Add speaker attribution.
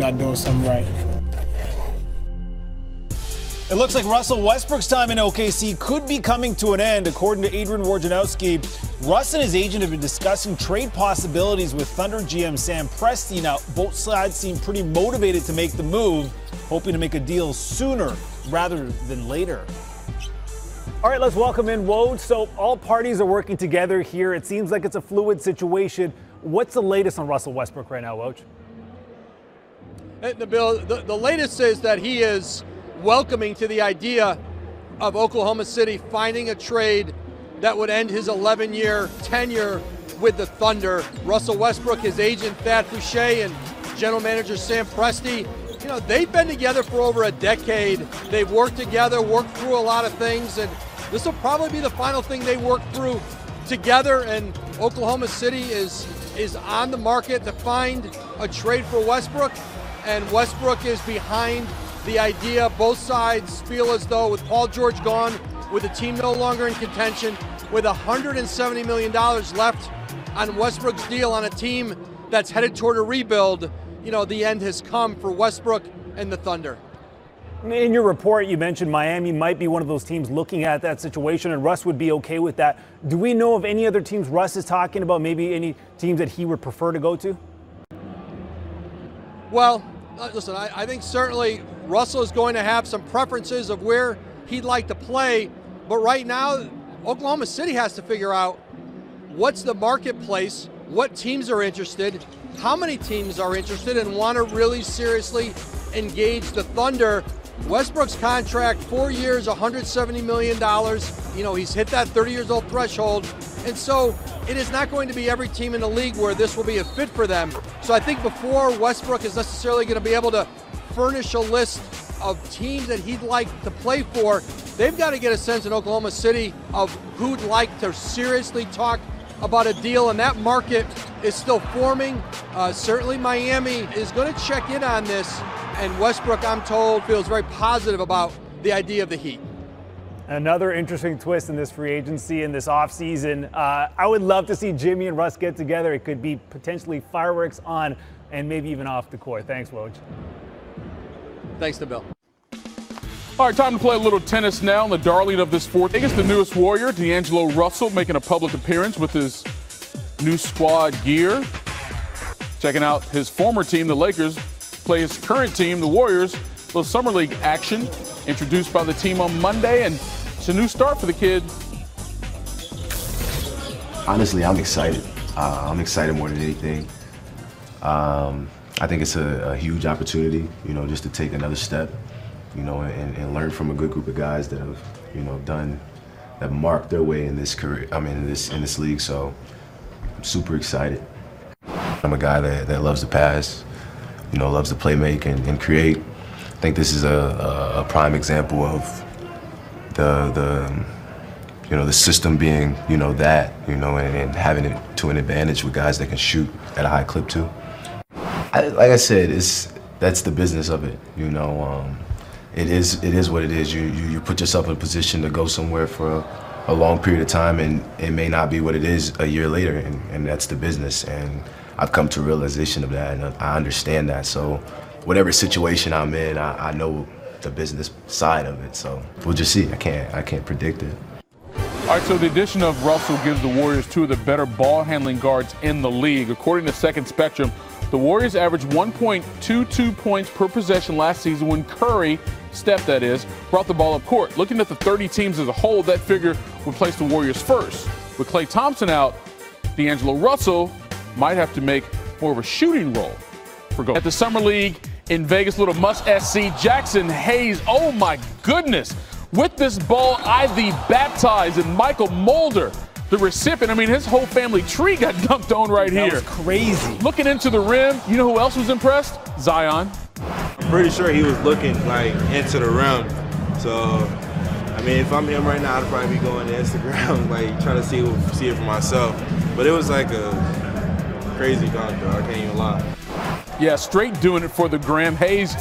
Speaker 1: not doing something right.
Speaker 2: It looks like Russell Westbrook's time in OKC could be coming to an end. According to Adrian Wojnarowshi, Russ and his agent have been discussing trade possibilities with Thunder GM Sam Presti. Now, both sides seem pretty motivated to make the move, hoping to make a deal sooner rather than later. All right, let's welcome in Woj. So all parties are working together here. It seems like it's a fluid situation. What's the latest on Russell Westbrook right now, Woj?
Speaker 3: The latest is that he is welcoming to the idea of Oklahoma City finding a trade that would end his 11-year tenure with the Thunder. Russell Westbrook, his agent Thad Fouché, and general manager Sam Presti, they've been together for over a decade. They've worked together, worked through a lot of things, and this will probably be the final thing they work through together. And Oklahoma City is on the market to find a trade for Westbrook, and Westbrook is behind the idea. Both sides feel as though with Paul George gone, with the team no longer in contention, with $170 million left on Westbrook's deal on a team that's headed toward a rebuild, the end has come for Westbrook and the Thunder.
Speaker 2: In your report, you mentioned Miami might be one of those teams looking at that situation, and Russ would be okay with that. Do we know of any other teams Russ is talking about, maybe any teams that he would prefer to go to?
Speaker 3: Well, listen, I think certainly Russell is going to have some preferences of where he'd like to play, but right now, Oklahoma City has to figure out what's the marketplace, what teams are interested, how many teams are interested and want to really seriously engage the Thunder. Westbrook's contract, 4 years, $170 million. He's hit that 30 years old threshold. And so it is not going to be every team in the league where this will be a fit for them. So I think before Westbrook is necessarily going to be able to furnish a list of teams that he'd like to play for, they've got to get a sense in Oklahoma City of who'd like to seriously talk about a deal, and that market is still forming. Certainly Miami is going to check in on this, and Westbrook, I'm told, feels very positive about the idea of the Heat.
Speaker 2: Another interesting twist in this free agency in this offseason. I would love to see Jimmy and Russ get together. It could be potentially fireworks on and maybe even off the court. Thanks, Woj.
Speaker 3: Thanks to Bill.
Speaker 4: All right, time to play a little tennis now. The darling of this fourth, I think it's the newest Warrior, D'Angelo Russell, making a public appearance with his new squad gear. Checking out his former team, the Lakers, play his current team, the Warriors. A little summer league action introduced by the team on Monday, and it's a new start for the kid.
Speaker 5: Honestly, I'm excited. I'm excited more than anything. I think it's a huge opportunity, just to take another step, and learn from a good group of guys that have, that marked their way in this career. In this league. So I'm super excited. I'm a guy that loves to pass, loves to play make and create. I think this is a prime example of the system being, that, and having it to an advantage with guys that can shoot at a high clip too. Like I said, that's the business of it. It is what it is. You put yourself in a position to go somewhere for a long period of time, and it may not be what it is a year later, and that's the business. And I've come to a realization of that, and I understand that. So whatever situation I'm in, I know the business side of it. So we'll just see. I can't predict it.
Speaker 4: All right, so the addition of Russell gives the Warriors two of the better ball handling guards in the league. According to Second Spectrum, the Warriors averaged 1.22 points per possession last season when Curry, Steph that is, brought the ball up court. Looking at the 30 teams as a whole, that figure would place the Warriors first. With Klay Thompson out, D'Angelo Russell might have to make more of a shooting role for goal. At the Summer League in Vegas, little must-see, Jackson Hayes, oh my goodness. With this ball, Ivy baptized, and Michael Mulder, the recipient. His whole family tree got dunked on right here.
Speaker 2: That was crazy.
Speaker 4: Looking into the rim, you know who else was impressed? Zion.
Speaker 6: I'm pretty sure he was looking into the rim. So, if I'm him right now, I'd probably be going to Instagram, trying to see it for myself. But it was like a crazy dunk, though. I can't even lie.
Speaker 4: Yeah, straight doing it for the Graham. Hayes